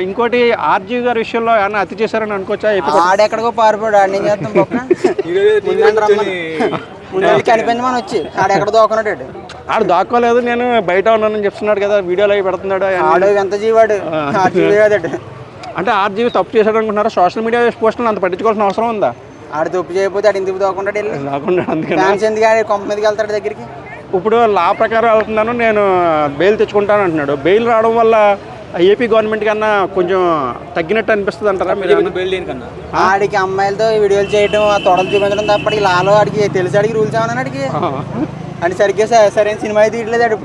ఇంకోటి ఆర్జీవి గారి విషయంలో ఏమన్నా అతి చేశారని అనుకోవచ్చా? ఆడెక్కడికో పారిపోయాడు, ఆడ ఏం చేస్తాం కనిపించి మనం వచ్చి ఆడెక్కడ దోకున్నాడు. ఆడు దాక్కోలేదు, నేను బయట ఉన్నానని చెప్తున్నాడు కదా, వీడియోలో అవి పెడుతున్నాడు. ఆడు ఎంత జీవాడు అంటే ఆర్జీవి తప్పు చేశాడు అనుకుంటున్నారా? సోషల్ మీడియా పోస్టులు అంత పట్టించుకోవాల్సిన అవసరం ఉందా? ఆడు తప్పు చేయకపోతే ఆడు ఎందుకు దోకుంటాడు? ఎందుకు కొంప మీదకి వెళ్తాడు దగ్గరికి? ఇప్పుడు లా ప్రకారం వెళ్తున్నాను, నేను బెయిల్ తెచ్చుకుంటాను అంటున్నాడు. బెయిల్ రావడం వల్ల ఏపీ గవర్నమెంట్ కన్నా కొంచెం తగ్గినట్టు అనిపిస్తుంది అంటారా మీరు? ఆడికి అమ్మాయిలతో వీడియోలు చేయడం, ఆ తొడలు చూపించడం తప్ప లాలో ఆడికి తెలిసి అడిగి రూల్స్ ఏమన్నా అడిగి అంటే సరిగ్గా సరైన సినిమా తీయట్లేదు. ఆడు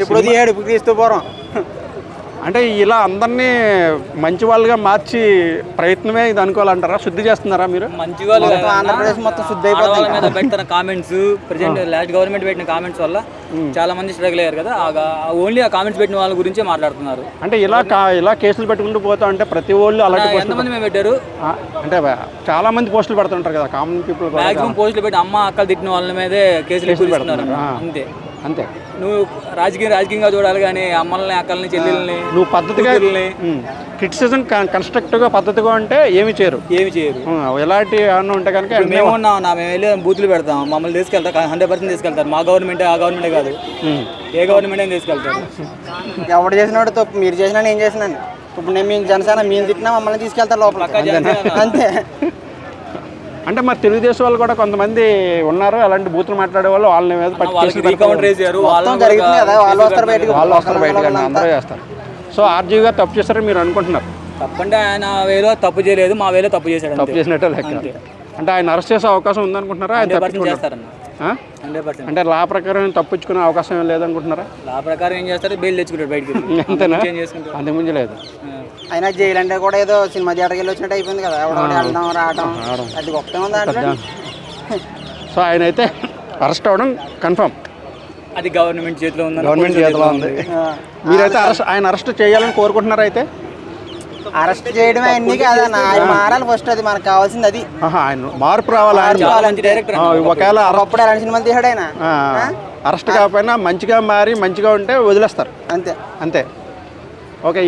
ఇప్పుడు తీయాడు, ఇప్పుడు తీస్తూ పోవడం. అంటే ఇలా అందరినీ మంచి వాళ్ళుగా మార్చి ప్రయత్నమే ఇది అనుకోవాలంటారా? శుద్ధి చేస్తున్నారా మీరు? మంచి వాళ్ళు ఆంధ్రప్రదేశ్ మొత్తం శుద్ధి అయిపోతుంది. పెడుతున్న కామెంట్స్ ప్రెజెంట్ లాస్ట్ గవర్నమెంట్ పెట్టిన కామెంట్స్ వల్ల చాలా మంది స్ట్రగుల్ అయ్యారు కదా, ఓన్లీ ఆ కామెంట్స్ పెట్టిన వాళ్ళ గురించే మాట్లాడుతున్నారు. అంటే ఇలా కేసులు పెట్టుకుంటూ పోతా అంటే ప్రతి వాళ్ళు అలాంటి ఎంతమంది మేము పెట్టారు అంటే చాలా మంది పోస్టులు పెడుతుంటారు కదా, కామన్ పీపుల్ మాక్సిమం పోస్టులు పెట్టి అమ్మ అక్కలు తిట్టిన వాళ్ళ మీదే కేసులు పెడుతున్నారు. అంతే అంతే. నువ్వు రాజకీయంగా చూడాలి కానీ అమ్మల్ని అక్కల్ని చెల్లెల్ని నువ్వు పద్ధతిగా క్రిటిసిజం కన్స్ట్రక్టివ్గా పద్ధతిగా అంటే ఏమి చేయరు. ఎలాంటి ఏమన్నా ఉంటే కనుక మేము వెళ్ళి బూతులు పెడతాం, మమ్మల్ని తీసుకెళ్తాం 100% తీసుకెళ్తారు. మా గవర్నమెంటే ఆ గవర్నమెంటే కాదు, ఏ గవర్నమెంట్ అయినా తీసుకెళ్తారు. ఎవడు చేసినాడు తప్పు, మీరు చేసినా నేను చేసినాను. ఇప్పుడు నేను మేము జనసేన మేము తిట్టినా మమ్మల్ని తీసుకెళ్తారు లోపల అంతే. అంటే మరి తెలుగుదేశం వాళ్ళు కూడా కొంతమంది ఉన్నారు అలాంటి బూతులు మాట్లాడే వాళ్ళు, వాళ్ళ మీద వాళ్ళు వస్తారు బయటకు అందరూ చేస్తారు. సో ఆర్జీవి గారు తప్పు చేస్తారని మీరు అనుకుంటున్నారు? తప్పంటే ఆయన వేలో తప్పు చేయలేదు, మా వేలో తప్పు చేశాడు. తప్పు చేసినట్టే లెక్క. అంటే ఆయన అరెస్ట్ చేసే అవకాశం ఉందనుకుంటున్నారా? అంటే లా ప్రకారం తప్పించుకునే అవకాశం ఏం లేదనుకుంటున్నారా? లా ప్రకారం ఏం చేస్తారు, బెయిల్ తెచ్చుకుంటారు బయటకి. అంతేనా? అంతకుముందు లేదు. అయినా జైలు అంటే కూడా ఏదో సినిమా థియేటర్కి వెళ్ళి వచ్చినట్టు అయిపోయింది కదా, వెళ్ళడం రావడం అది గొప్ప ఉంది. సో ఆయన అయితే అరెస్ట్ అవ్వడం కన్ఫర్మ్. అది గవర్నమెంట్ చేతిలో ఉంది, గవర్నమెంట్ చేతిలో ఉంది. మీరైతే ఆయన అరెస్ట్ చేయాలని కోరుకుంటున్నారా? అయితే అరెస్ట్ చేయడం అన్ని కాదన్న, ఆయన మారాలి ఫస్ట్, అది మనకు కావాల్సింది. అది ఆయన మార్పు రావాలి. ఒకవేళ అప్పుడు అలాంటి సినిమాలు తీసాడు ఆయన. అరెస్ట్ కాకపోయినా మంచిగా మారి మంచిగా ఉంటే వదిలేస్తారు. అంతే అంతే. ఓకే.